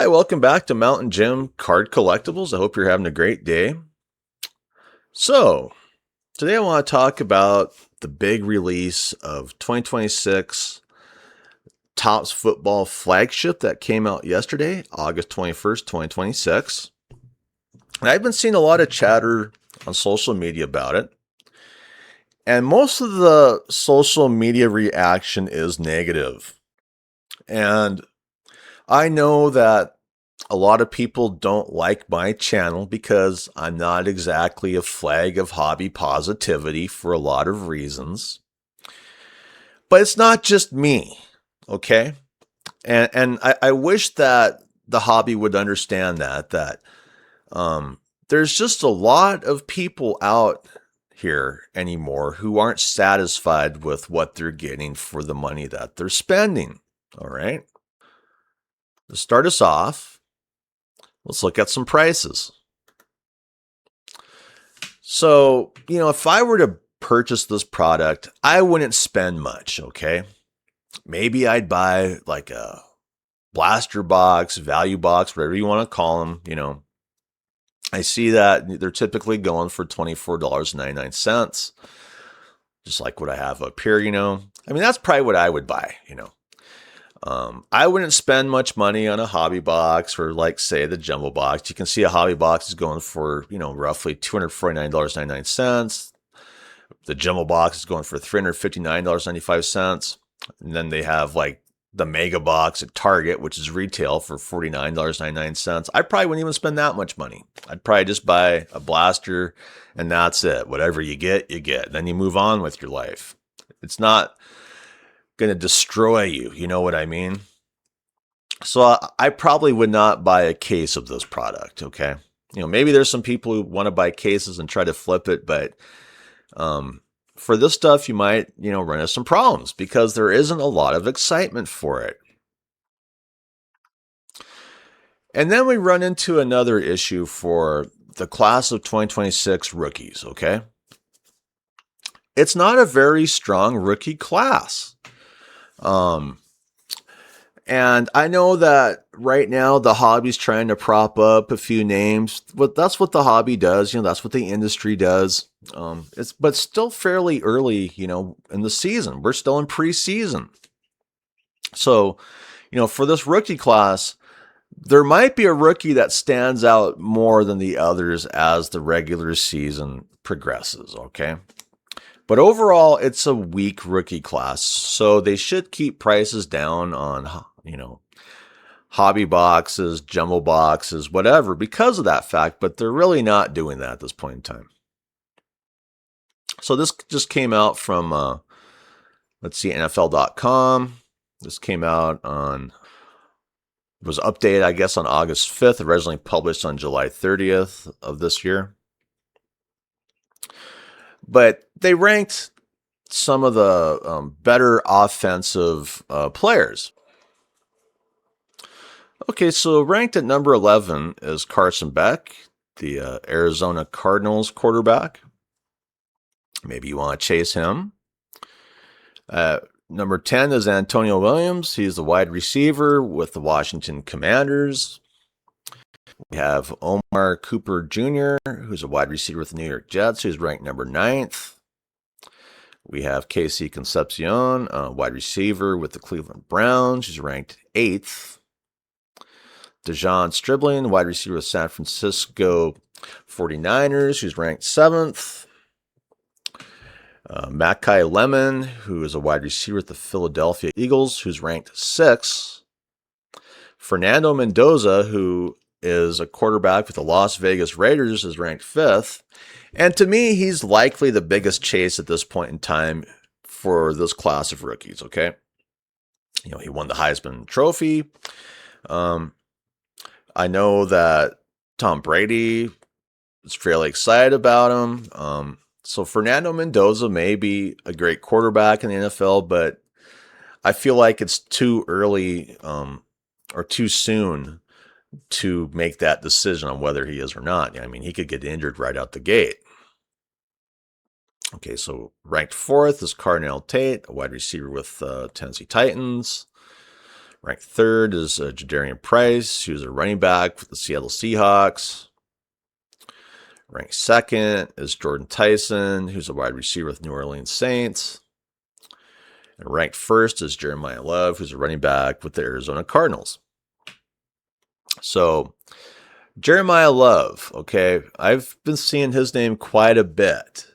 Hi, welcome back to Mountain Jim Card Collectibles. I hope you're having a great day. So, today I want to talk about the big release of 2026 Topps Football Flagship that came out yesterday, August 21st, 2026. And I've been seeing a lot of chatter on social media about it. And most of the social media reaction is negative. And I know that a lot of people don't like my channel because I'm not exactly a flag of hobby positivity for a lot of reasons. But it's not just me, okay? And I wish that the hobby would understand that there's just a lot of people out here anymore who aren't satisfied with what they're getting for the money that they're spending, all right? To start us off, let's look at some prices. So, if I were to purchase this product, I wouldn't spend much, okay? Maybe I'd buy like a blaster box, value box, whatever you want to call them. I see that they're typically going for $24.99, just like what I have up here, I mean, that's probably what I would buy. I wouldn't spend much money on a hobby box or like say the jumbo box. You can see a hobby box is going for, roughly $249.99. The jumbo box is going for $359.95. And then they have like the mega box at Target, which is retail for $49.99. I probably wouldn't even spend that much money. I'd probably just buy a blaster and that's it. Whatever you get, you get. Then you move on with your life. It's not going to destroy you. You know what I mean? So I probably would not buy a case of this product. Okay. Maybe there's some people who want to buy cases and try to flip it, but for this stuff, you might, run into some problems because there isn't a lot of excitement for it. And then we run into another issue for the class of 2026 rookies. Okay. It's not a very strong rookie class. And I know that right now the hobby's trying to prop up a few names, but that's what the hobby does. That's what the industry does. But still fairly early, in the season. We're still in preseason. So, for this rookie class, there might be a rookie that stands out more than the others as the regular season progresses. Okay. But overall, it's a weak rookie class, so they should keep prices down on, hobby boxes, jumbo boxes, whatever, because of that fact, but they're really not doing that at this point in time. So this just came out from, let's see, NFL.com. This came out it was updated, I guess, on August 5th, originally published on July 30th of this year. But they ranked some of the better offensive players. Okay, so ranked at number 11 is Carson Beck, the Arizona Cardinals quarterback. Maybe you want to chase him. Number 10 is Antonio Williams. He's the wide receiver with the Washington Commanders. We have Omar Cooper Jr., who's a wide receiver with the New York Jets, who's ranked number 9th. We have Casey Concepcion, a wide receiver with the Cleveland Browns, who's ranked 8th. Dejon Stribling, wide receiver with San Francisco 49ers, who's ranked 7th. Mackay Lemon, who is a wide receiver with the Philadelphia Eagles, who's ranked 6th. Fernando Mendoza, who is a quarterback with the Las Vegas Raiders, is ranked 5th. And to me, he's likely the biggest chase at this point in time for this class of rookies, okay? He won the Heisman Trophy. I know that Tom Brady is fairly excited about him. So Fernando Mendoza may be a great quarterback in the NFL, but I feel like it's too early or too soon to make that decision on whether he is or not. I mean, he could get injured right out the gate. Okay, so ranked 4th is Cardinal Tate, a wide receiver with Tennessee Titans. Ranked third is Jadarian Price, who's a running back for the Seattle Seahawks. Ranked second is Jordan Tyson, who's a wide receiver with New Orleans Saints. And ranked first is Jeremiah Love, who's a running back with the Arizona Cardinals. So, Jeremiah Love, okay, I've been seeing his name quite a bit.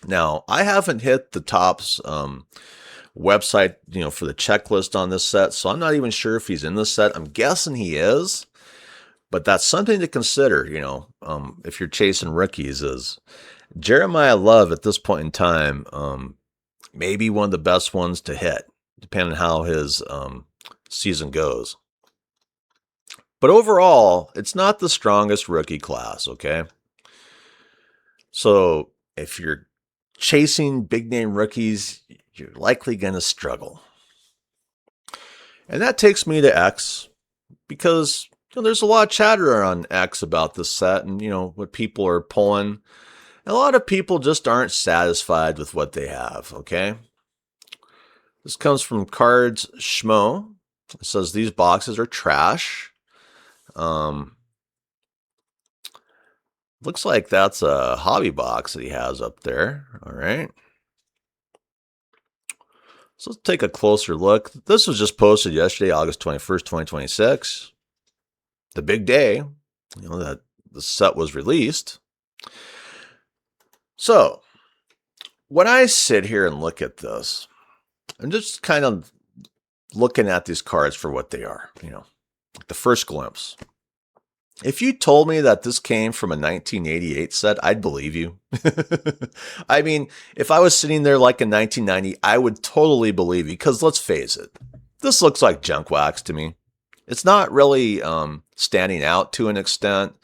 Now, I haven't hit the Topps website, for the checklist on this set, so I'm not even sure if he's in the set. I'm guessing he is, but that's something to consider, if you're chasing rookies. Is Jeremiah Love at this point in time maybe one of the best ones to hit, depending on how his season goes. But overall, it's not the strongest rookie class, okay? So if you're chasing big name rookies, you're likely going to struggle. And that takes me to X, because there's a lot of chatter on X about this set and, what people are pulling. A lot of people just aren't satisfied with what they have, okay? This comes from Cards Schmo. It says these boxes are trash. Looks like that's a hobby box that he has up there. All right. So let's take a closer look. This was just posted yesterday, August 21st, 2026. The big day, that the set was released. So when I sit here and look at this, I'm just kind of looking at these cards for what they are, the first glimpse. If you told me that this came from a 1988 set, I'd believe you. I mean, if I was sitting there like in 1990, I would totally believe you, because let's face it, this looks like junk wax to me. It's not really standing out to an extent.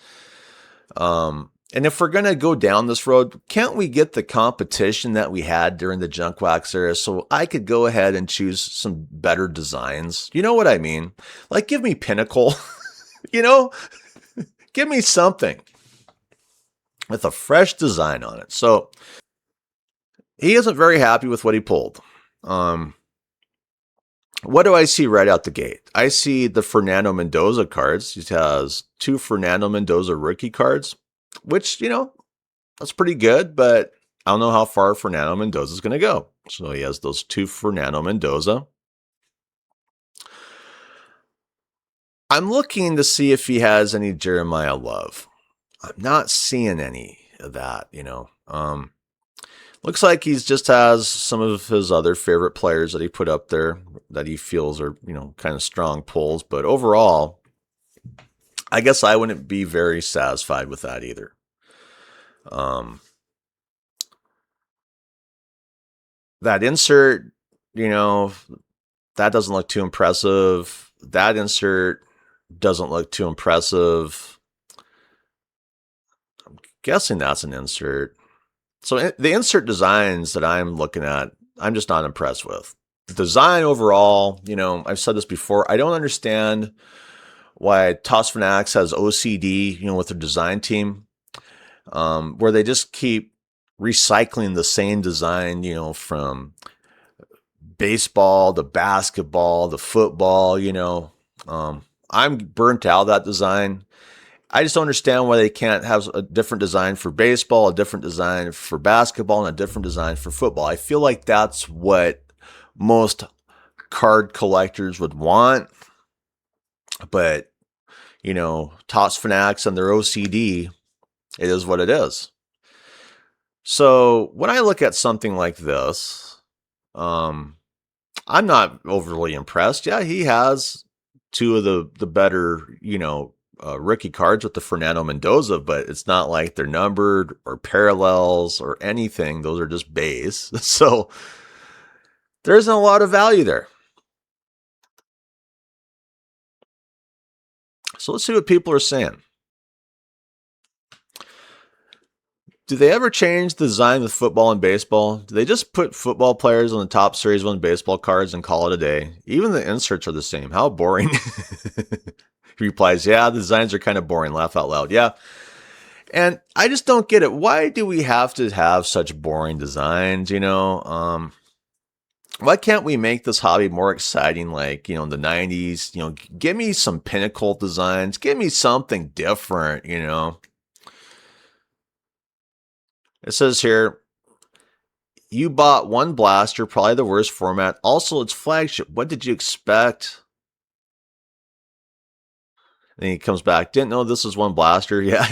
And if we're going to go down this road, can't we get the competition that we had during the junk wax era so I could go ahead and choose some better designs? You know what I mean? Like, give me Pinnacle, give me something with a fresh design on it. So he isn't very happy with what he pulled. What do I see right out the gate? I see the Fernando Mendoza cards. He has 2 Fernando Mendoza rookie cards, which, that's pretty good, but I don't know how far Fernando Mendoza is going to go. So he has those 2 Fernando Mendoza. I'm looking to see if he has any Jeremiah Love. I'm not seeing any of that, Looks like he just has some of his other favorite players that he put up there that he feels are, kind of strong pulls. But overall, I guess I wouldn't be very satisfied with that either. That insert, that doesn't look too impressive. That insert doesn't look too impressive. I'm guessing that's an insert. So the insert designs that I'm looking at, I'm just not impressed with. The design overall, I've said this before, I don't understand why Topps Fanatics has OCD, with their design team, where they just keep recycling the same design, from baseball, the basketball, the football, I'm burnt out of that design. I just don't understand why they can't have a different design for baseball, a different design for basketball, and a different design for football. I feel like that's what most card collectors would want. But, Topps Fanatics and their OCD, it is what it is. So when I look at something like this, I'm not overly impressed. Yeah, he has 2 of the better, rookie cards with the Fernando Mendoza, but it's not like they're numbered or parallels or anything. Those are just base. So there isn't a lot of value there. So let's see what people are saying. Do they ever change the design with football and baseball? Do they just put football players on the top Series 1 baseball cards and call it a day? Even the inserts are the same. How boring. He replies, yeah, the designs are kind of boring. Laugh out loud. Yeah. And I just don't get it. Why do we have to have such boring designs? Why can't we make this hobby more exciting? Like, in the 90s, give me some pinnacle designs, give me something different, It says here, you bought one blaster, probably the worst format. Also, it's flagship. What did you expect? And he comes back, didn't know this was one blaster. Yeah.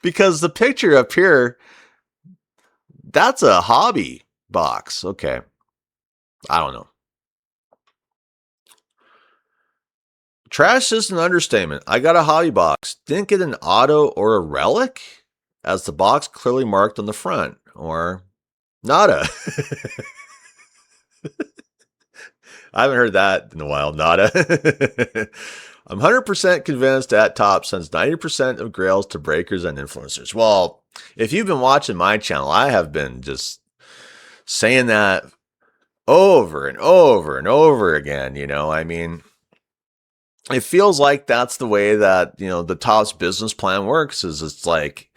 Because the picture up here, that's a hobby box. Okay. I don't know. Trash is an understatement. I got a hobby box. Didn't get an auto or a relic, as the box clearly marked on the front. Or nada. I haven't heard that in a while. Nada. I'm 100% convinced at Topps sends 90% of grails to breakers and influencers. Well, if you've been watching my channel, I have been just saying that over and over and over again. I mean, it feels like that's the way that, the Topps business plan works, is it's like,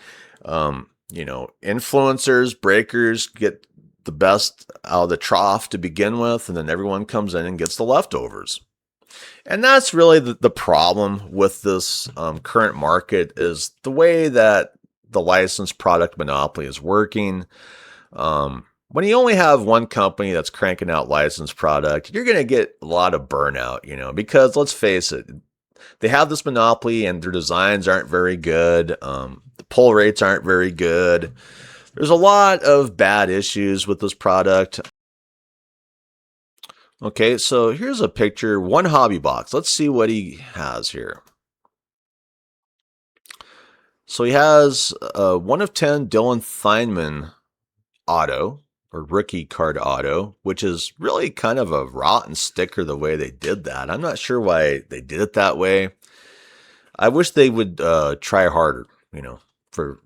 influencers, breakers get the best out of the trough to begin with, and then everyone comes in and gets the leftovers. And that's really the problem with this current market, is the way that the licensed product monopoly is working. When you only have one company that's cranking out licensed product, you're going to get a lot of burnout, because let's face it, they have this monopoly and their designs aren't very good. The pull rates aren't very good. There's a lot of bad issues with this product. Okay, so here's a picture, one hobby box. Let's see what he has here. So he has 1 of 10 Dylan Theinman auto, or rookie card auto, which is really kind of a rotten sticker the way they did that. I'm not sure why they did it that way. I wish they would try harder, for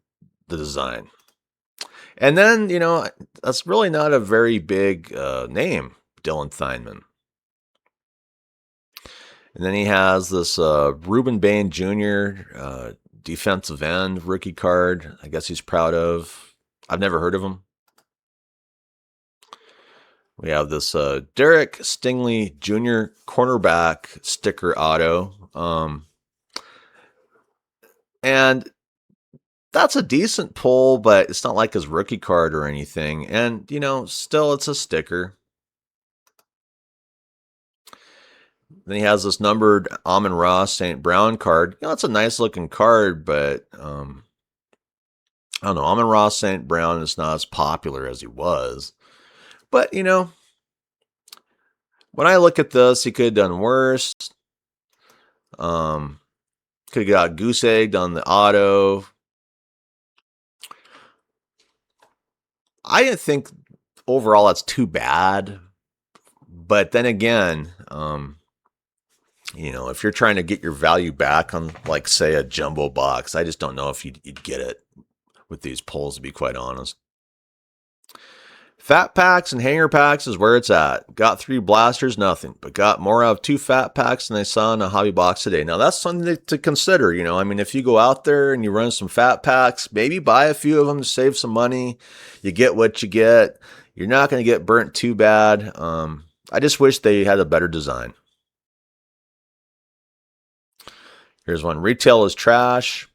the design. And then, that's really not a very big name, Dylan Theinman. And then he has this Ruben Bain Jr. Defensive end rookie card. I guess he's proud of. I've never heard of him. We have this Derek Stingley Jr. cornerback sticker auto. And that's a decent pull, but it's not like his rookie card or anything. And, still it's a sticker. Then he has this numbered Amon-Ra St. Brown card. It's a nice looking card, but I don't know. Amon-Ra St. Brown is not as popular as he was. But, when I look at this, he could have done worse. Could have got goose egged on the auto. I didn't think overall that's too bad. But then again, if you're trying to get your value back on, like, say, a jumbo box, I just don't know if you'd get it with these pulls, to be quite honest. Fat packs and hanger packs is where it's at. Got 3 blasters, nothing, but got more out of 2 fat packs than I saw in a hobby box today. Now, that's something to consider. I mean, if you go out there and you run some fat packs, maybe buy a few of them to save some money. You get what you get. You're not going to get burnt too bad. I just wish they had a better design. Here's one. Retail is trash.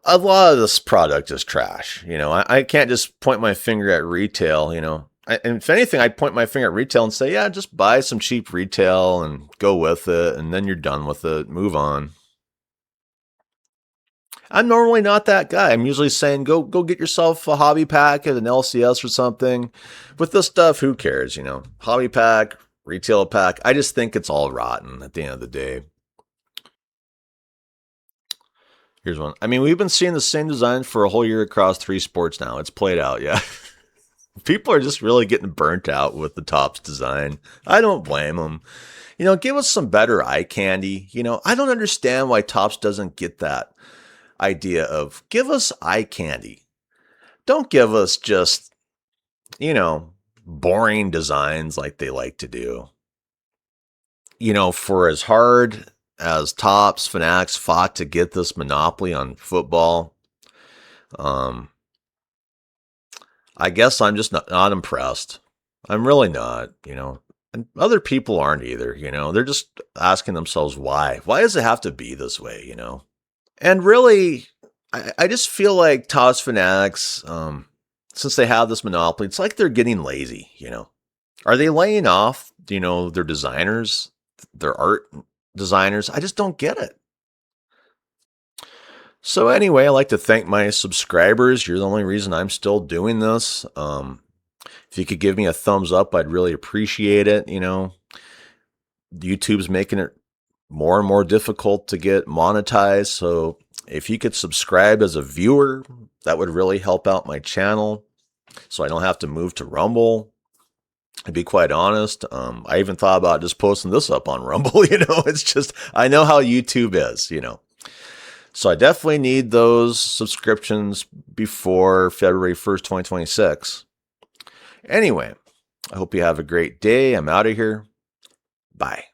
A lot of this product is trash. I can't just point my finger at retail, and if anything, I'd point my finger at retail and say, yeah, just buy some cheap retail and go with it. And then you're done with it. Move on. I'm normally not that guy. I'm usually saying, go get yourself a hobby pack at an LCS or something. With this stuff, who cares? Hobby pack, retail pack. I just think it's all rotten at the end of the day. Here's one. I mean, we've been seeing the same design for a whole year across 3 sports now. It's played out, yeah. People are just really getting burnt out with the Topps design. I don't blame them. Give us some better eye candy. I don't understand why Topps doesn't get that idea of give us eye candy. Don't give us just, boring designs like they like to do. For as hard as Topps Fanatics fought to get this monopoly on football, Um, I guess I'm just not impressed. I'm really not, and other people aren't either, they're just asking themselves why. Why does it have to be this way? And really, I just feel like Topps fanatics, since they have this monopoly, it's like they're getting lazy. Are they laying off, their designers, their art designers? I just don't get it. So anyway, I'd like to thank my subscribers. You're the only reason I'm still doing this. If you could give me a thumbs up, I'd really appreciate it. YouTube's making it more and more difficult to get monetized. So if you could subscribe as a viewer, that would really help out my channel so I don't have to move to Rumble. To be quite honest, I even thought about just posting this up on Rumble. It's just, I know how YouTube is. So I definitely need those subscriptions before February 1st, 2026. Anyway, I hope you have a great day. I'm out of here. Bye.